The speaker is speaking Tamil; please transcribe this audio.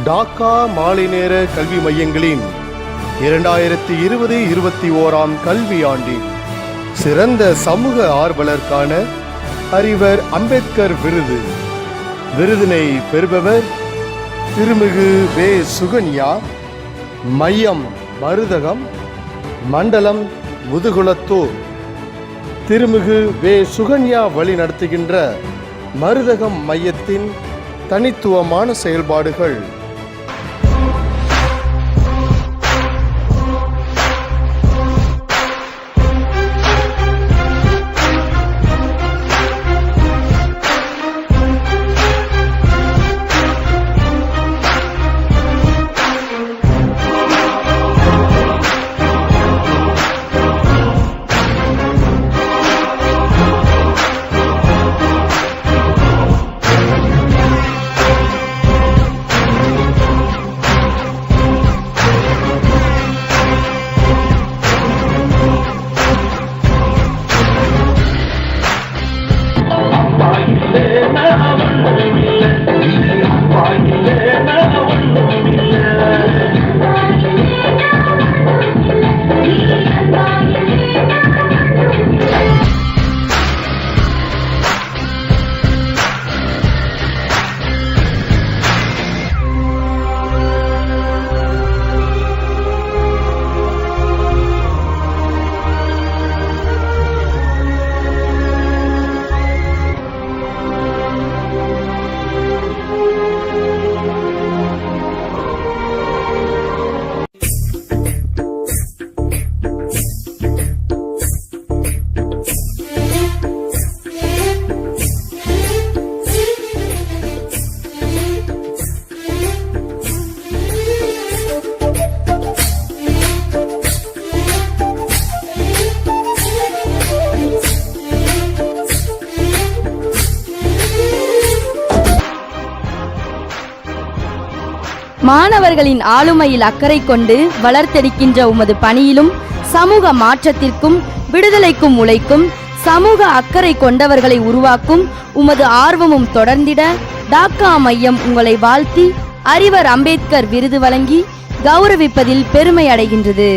டாக்கா மாலை நேர கல்வி மையங்களின் 2020-21 கல்வியாண்டின் சிறந்த சமூக ஆர்வலருக்கான அறிவர் அம்பேத்கர் விருதினை பெறுபவர் திருமிகு வே. சுகன்யா, மையம் மருதகம், மண்டலம் முதுகுளத்தூர். திருமிகு வே. சுகன்யா வழி நடத்துகின்ற மருதகம் மையத்தின் தனித்துவமான செயல்பாடுகள். மாணவர்களின் ஆளுமையில் அக்கறை கொண்டு வளர்த்தெடுக்கின்ற உமது பணியிலும் சமூக மாற்றத்திற்கும் விடுதலைக்கும் உழைக்கும் சமூக அக்கறை கொண்டவர்களை உருவாக்கும் உமது ஆர்வமும் தொடர்ந்திட டாக்கா மையம் உங்களை வாழ்த்தி அறிவர் அம்பேத்கர் விருது வழங்கி கௌரவிப்பதில் பெருமை அடைகின்றது.